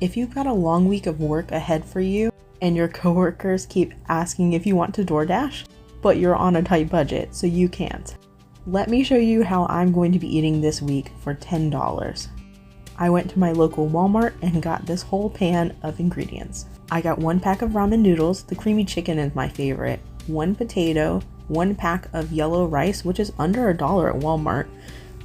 If you've got a long week of work ahead for you and your coworkers keep asking if you want to DoorDash, but you're on a tight budget, so you can't, let me show you how I'm going to be eating this week for $10. I went to my local Walmart and got this whole pan of ingredients. I got 1 pack of ramen noodles, the creamy chicken is my favorite, 1 potato, 1 pack of yellow rice, which is under $1 at Walmart,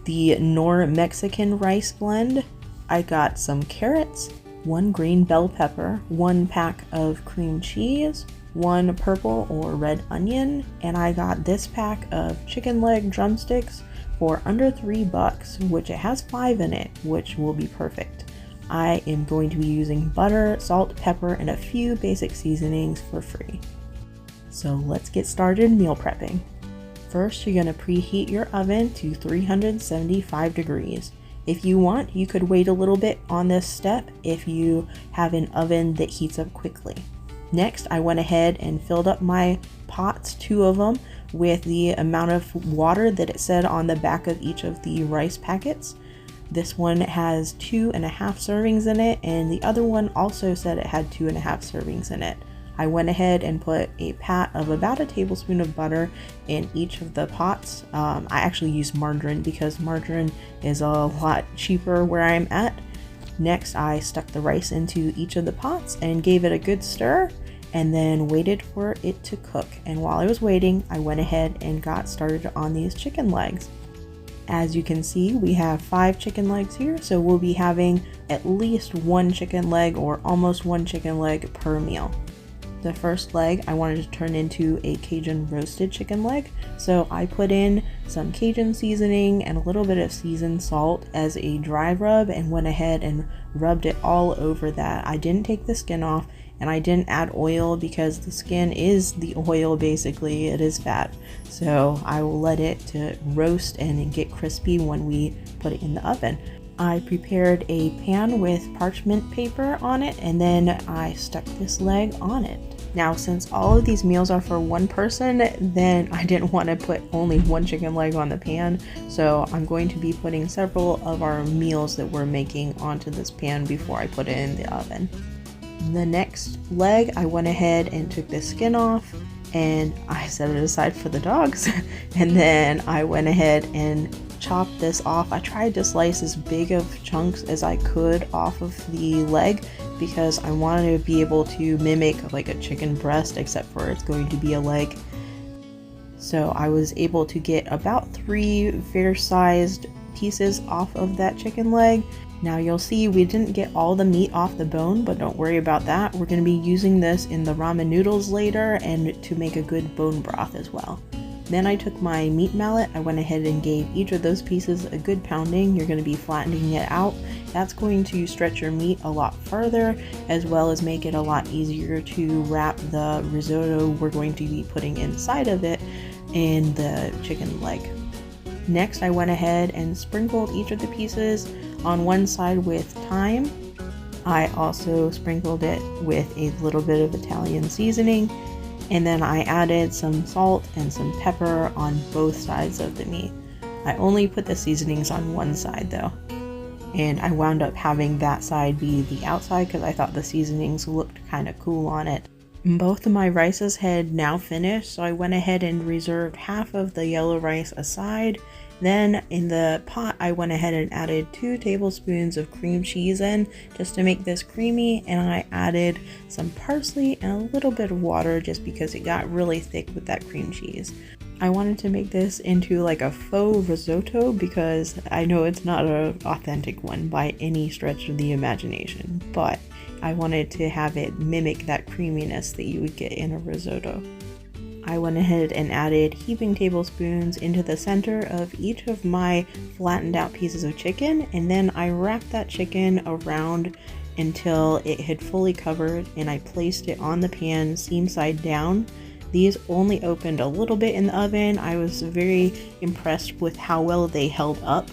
the Nor Mexican rice blend. I got some carrots, 1 green bell pepper, 1 pack of cream cheese, 1 purple or red onion, and I got this pack of chicken leg drumsticks for under $3, which it has 5 in it, which will be perfect. I am going to be using butter, salt, pepper, and a few basic seasonings for free. So let's get started meal prepping. First, you're going to preheat your oven to 375 degrees. If you want, you could wait a little bit on this step if you have an oven that heats up quickly. Next, I went ahead and filled up my pots, 2 of them, with the amount of water that it said on the back of each of the rice packets. This one has 2.5 servings in it, and the other one also said it had 2.5 servings in it. I went ahead and put a pat of about a tablespoon of butter in each of the pots. I actually used margarine because margarine is a lot cheaper where I'm at. Next, I stuck the rice into each of the pots and gave it a good stir and then waited for it to cook. And while I was waiting, I went ahead and got started on these chicken legs. As you can see, we have 5 chicken legs here, so we'll be having at least 1 chicken leg or almost 1 chicken leg per meal. The first leg I wanted to turn into a Cajun roasted chicken leg, so I put in some Cajun seasoning and a little bit of seasoned salt as a dry rub and went ahead and rubbed it all over that. I didn't take the skin off and I didn't add oil because the skin is the oil, basically, it is fat. So I will let it to roast and get crispy when we put it in the oven. I prepared a pan with parchment paper on it and then I stuck this leg on it. Now, since all of these meals are for 1 person, then I didn't want to put only 1 chicken leg on the pan, so I'm going to be putting several of our meals that we're making onto this pan before I put it in the oven. The next leg, I went ahead and took the skin off and I set it aside for the dogs and then I went ahead and chopped this off. I tried to slice as big of chunks as I could off of the leg because I wanted to be able to mimic like a chicken breast, except for it's going to be a leg. So I was able to get about 3 fair-sized pieces off of that chicken leg. Now you'll see we didn't get all the meat off the bone, but don't worry about that. We're going to be using this in the ramen noodles later and to make a good bone broth as well. Then I took my meat mallet, I went ahead and gave each of those pieces a good pounding. You're going to be flattening it out. That's going to stretch your meat a lot further, as well as make it a lot easier to wrap the risotto we're going to be putting inside of it in the chicken leg. Next, I went ahead and sprinkled each of the pieces on one side with thyme. I also sprinkled it with a little bit of Italian seasoning. And then I added some salt and some pepper on both sides of the meat. I only put the seasonings on one side though. And I wound up having that side be the outside because I thought the seasonings looked kind of cool on it. Both of my rices had now finished, so I went ahead and reserved half of the yellow rice aside. Then in the pot, I went ahead and added 2 tablespoons of cream cheese in just to make this creamy, and I added some parsley and a little bit of water just because it got really thick with that cream cheese. I wanted to make this into like a faux risotto because I know it's not an authentic one by any stretch of the imagination, but I wanted to have it mimic that creaminess that you would get in a risotto. I went ahead and added heaping tablespoons into the center of each of my flattened out pieces of chicken, and then I wrapped that chicken around until it had fully covered, and I placed it on the pan seam side down. These only opened a little bit in the oven. I was very impressed with how well they held up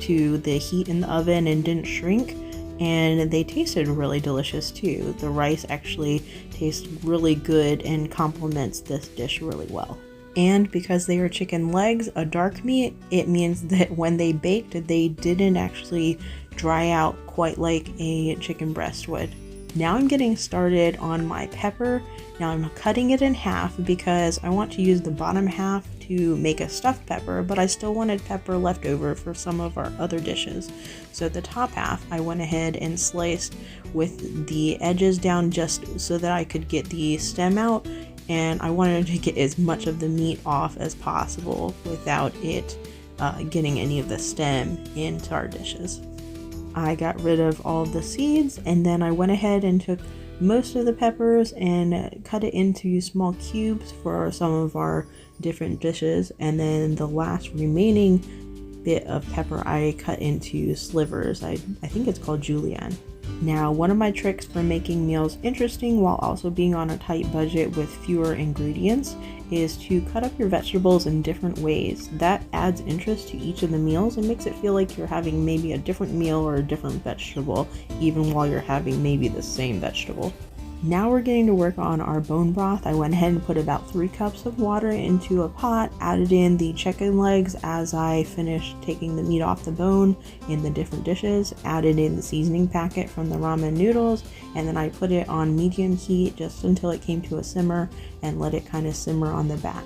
to the heat in the oven and didn't shrink. And they tasted really delicious too. The rice actually tastes really good and complements this dish really well. And because they are chicken legs, a dark meat, it means that when they baked, they didn't actually dry out quite like a chicken breast would. Now I'm getting started on my pepper. Now I'm cutting it in half because I want to use the bottom half to make a stuffed pepper, but I still wanted pepper left over for some of our other dishes. So the top half I went ahead and sliced with the edges down just so that I could get the stem out, and I wanted to get as much of the meat off as possible without it getting any of the stem into our dishes. I got rid of all of the seeds, and then I went ahead and took most of the peppers and cut it into small cubes for some of our different dishes, and then the last remaining bit of pepper I cut into slivers. I think it's called julienne. Now, one of my tricks for making meals interesting while also being on a tight budget with fewer ingredients is to cut up your vegetables in different ways. That adds interest to each of the meals and makes it feel like you're having maybe a different meal or a different vegetable, even while you're having maybe the same vegetable. Now we're getting to work on our bone broth. I went ahead and put about 3 cups of water into a pot, added in the chicken legs as I finished taking the meat off the bone in the different dishes, added in the seasoning packet from the ramen noodles, and then I put it on medium heat just until it came to a simmer and let it kind of simmer on the back.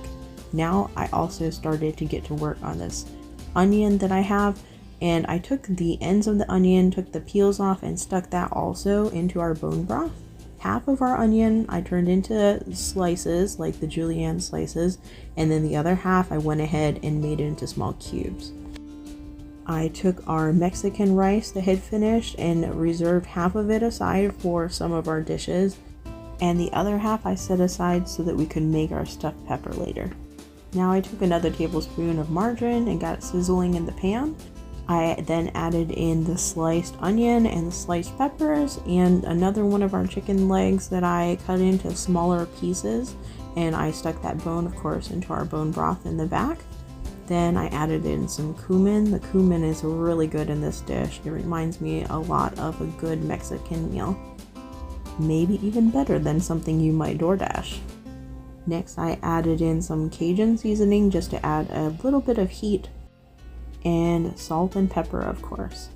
Now I also started to get to work on this onion that I have, and I took the ends of the onion, took the peels off, and stuck that also into our bone broth. Half of our onion I turned into slices, like the julienne slices, and then the other half I went ahead and made it into small cubes. I took our Mexican rice that had finished and reserved half of it aside for some of our dishes, and the other half I set aside so that we could make our stuffed pepper later. Now I took another tablespoon of margarine and got it sizzling in the pan. I then added in the sliced onion and the sliced peppers and another one of our chicken legs that I cut into smaller pieces, and I stuck that bone, of course, into our bone broth in the back. Then I added in some cumin. The cumin is really good in this dish. It reminds me a lot of a good Mexican meal. Maybe even better than something you might DoorDash. Next, I added in some Cajun seasoning just to add a little bit of heat, and salt and pepper, of course.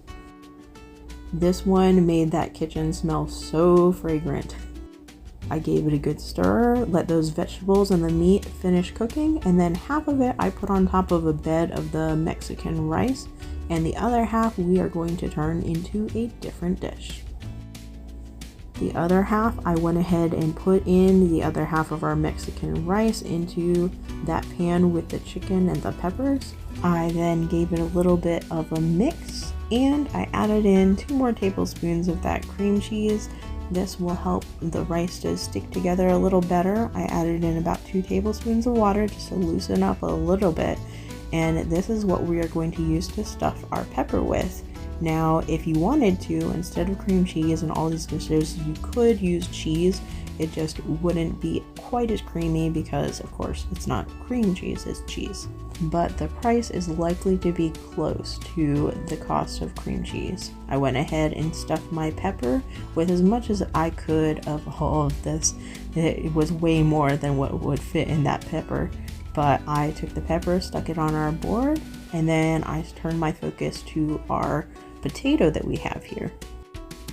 This one made that kitchen smell so fragrant. I gave it a good stir, let those vegetables and the meat finish cooking, and then half of it I put on top of a bed of the Mexican rice, and the other half we are going to turn into a different dish. The other half I went ahead and put in the other half of our Mexican rice into that pan with the chicken and the peppers. I then gave it a little bit of a mix, and I added in 2 more tablespoons of that cream cheese. This will help the rice to stick together a little better. I added in about 2 tablespoons of water just to loosen up a little bit, and this is what we are going to use to stuff our pepper with. Now, if you wanted to, instead of cream cheese in all these dishes, you could use cheese. It just wouldn't be quite as creamy because, of course, it's not cream cheese, it's cheese. But the price is likely to be close to the cost of cream cheese. I went ahead and stuffed my pepper with as much as I could of all of this. It was way more than what would fit in that pepper. But I took the pepper, stuck it on our board, and then I turned my focus to our potato that we have here.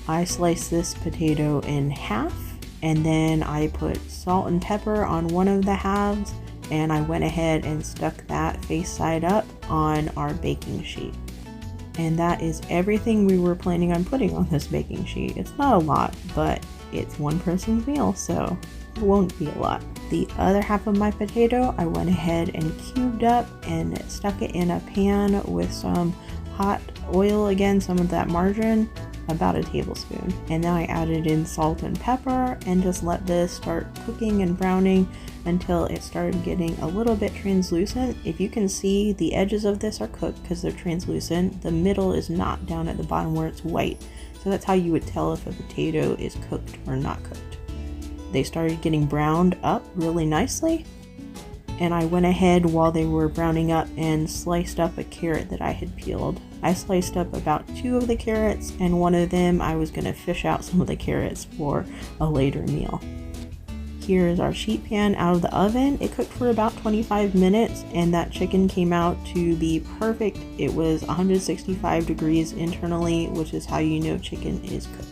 I sliced this potato in half, and then I put salt and pepper on one of the halves, and I went ahead and stuck that face side up on our baking sheet. And that is everything we were planning on putting on this baking sheet. It's not a lot, but it's one person's meal, so it won't be a lot. The other half of my potato, I went ahead and cubed up and stuck it in a pan with some hot oil, again, some of that margarine, about a tablespoon. And then I added in salt and pepper and just let this start cooking and browning until it started getting a little bit translucent. If you can see, the edges of this are cooked because they're translucent. The middle is not, down at the bottom where it's white. So that's how you would tell if a potato is cooked or not cooked. They started getting browned up really nicely, and I went ahead while they were browning up and sliced up a carrot that I had peeled. I sliced up about 2 of the carrots, and one of them I was going to fish out some of the carrots for a later meal. Here is our sheet pan out of the oven. It cooked for about 25 minutes and that chicken came out to be perfect. It was 165 degrees internally, which is how you know chicken is cooked.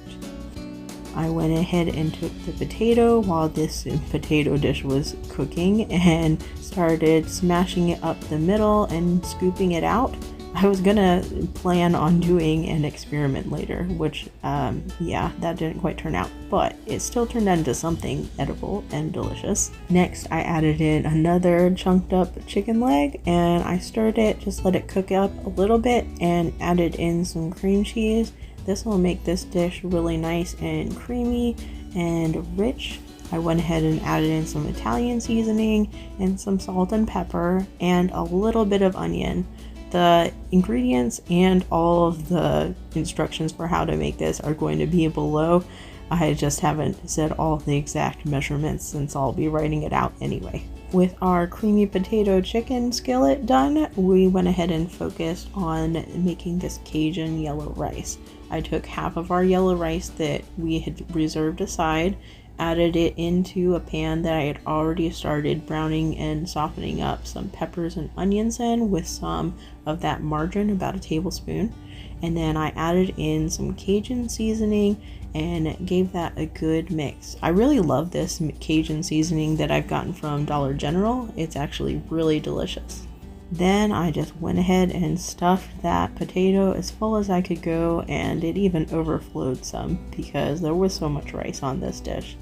I went ahead and took the potato while this potato dish was cooking and started smashing it up the middle and scooping it out. I was gonna plan on doing an experiment later, which, yeah, that didn't quite turn out, but it still turned into something edible and delicious. Next, I added in another chunked up chicken leg and I stirred it, just let it cook up a little bit and added in some cream cheese. This will make this dish really nice and creamy and rich. I went ahead and added in some Italian seasoning and some salt and pepper and a little bit of onion. The ingredients and all of the instructions for how to make this are going to be below. I just haven't said all the exact measurements since I'll be writing it out anyway. With our creamy potato chicken skillet done, we went ahead and focused on making this Cajun yellow rice. I took half of our yellow rice that we had reserved aside, added it into a pan that I had already started browning and softening up some peppers and onions in with some of that margarine, about a tablespoon. And then I added in some Cajun seasoning and gave that a good mix. I really love this Cajun seasoning that I've gotten from Dollar General. It's actually really delicious. Then I just went ahead and stuffed that potato as full as I could go, and it even overflowed some because there was so much rice on this dish.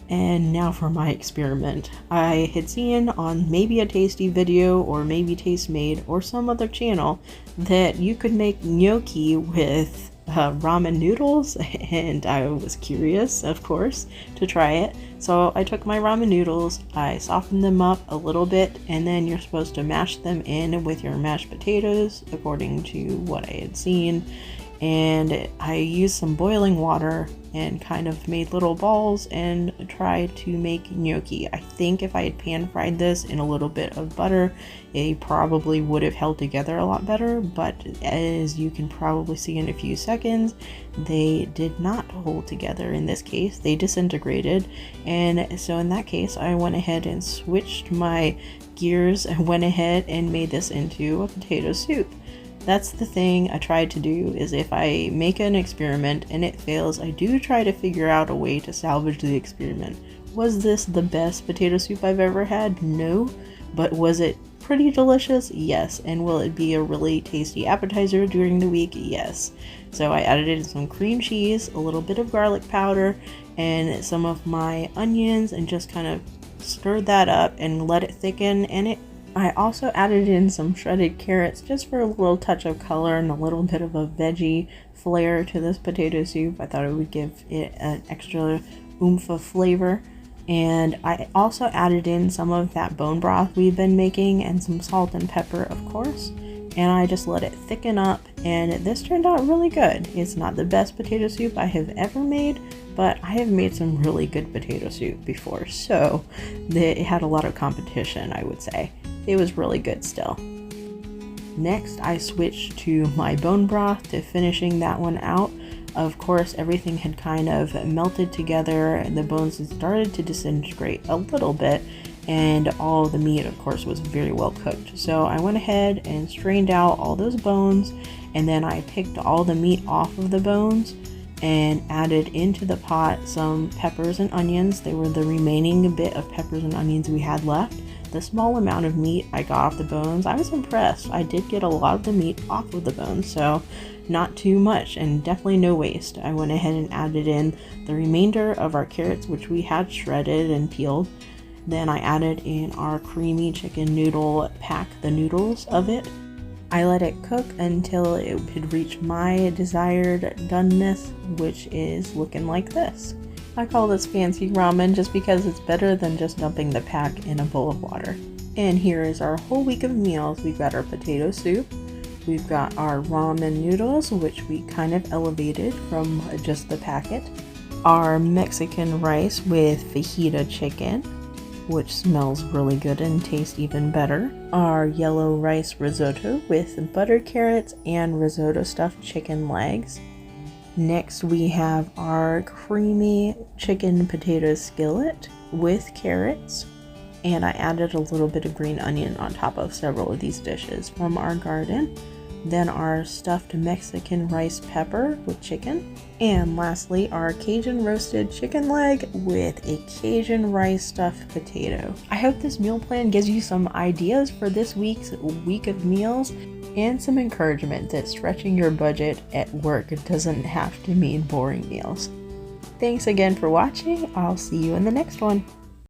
And now for my experiment. I had seen on maybe a Tasty video or maybe Taste Made or some other channel that you could make gnocchi with ramen noodles, and I was curious, of course, to try it. So I took my ramen noodles, I softened them up a little bit, and then you're supposed to mash them in with your mashed potatoes according to what I had seen. And I used some boiling water and kind of made little balls and tried to make gnocchi. I think if I had pan fried this in a little bit of butter, it probably would have held together a lot better, but as you can probably see in a few seconds, they did not hold together in this case. They disintegrated, and so in that case I went ahead and switched my gears and went ahead and made this into a potato soup. That's the thing I tried to do, is if I make an experiment and it fails, I do try to figure out a way to salvage the experiment. Was this the best potato soup I've ever had? No. But was it pretty delicious? Yes. And will it be a really tasty appetizer during the week? Yes. So I added in some cream cheese, a little bit of garlic powder, and some of my onions, and just kind of stirred that up and let it thicken, and I also added in some shredded carrots just for a little touch of color and a little bit of a veggie flair to this potato soup. I thought it would give it an extra oomph of flavor. And I also added in some of that bone broth we've been making and some salt and pepper, of course. And I just let it thicken up, and this turned out really good. It's not the best potato soup I have ever made, but I have made some really good potato soup before, so it had a lot of competition, I would say. It was really good still. Next, I switched to my bone broth to finishing that one out. Of course, everything had kind of melted together and the bones had started to disintegrate a little bit, and all the meat, of course, was very well cooked. So I went ahead and strained out all those bones, and then I picked all the meat off of the bones and added into the pot some peppers and onions. They were the remaining bit of peppers and onions we had left. The small amount of meat I got off the bones, I was impressed. I did get a lot of the meat off of the bones, so not too much, and definitely no waste. I went ahead and added in the remainder of our carrots, which we had shredded and peeled. Then I added in our creamy chicken noodle pack, the noodles of it. I let it cook until it had reached my desired doneness, which is looking like this. I call this fancy ramen just because it's better than just dumping the pack in a bowl of water. And here is our whole week of meals. We've got our potato soup, we've got our ramen noodles, which we kind of elevated from just the packet, our Mexican rice with fajita chicken, which smells really good and tastes even better, our yellow rice risotto with butter carrots and risotto stuffed chicken legs, Next we have our creamy chicken potato skillet with carrots, and I added a little bit of green onion on top of several of these dishes from our garden. Then our stuffed Mexican rice pepper with chicken, and lastly our Cajun roasted chicken leg with a Cajun rice stuffed potato. I hope this meal plan gives you some ideas for this week's week of meals and some encouragement that stretching your budget at work doesn't have to mean boring meals. Thanks again for watching. I'll see you in the next one.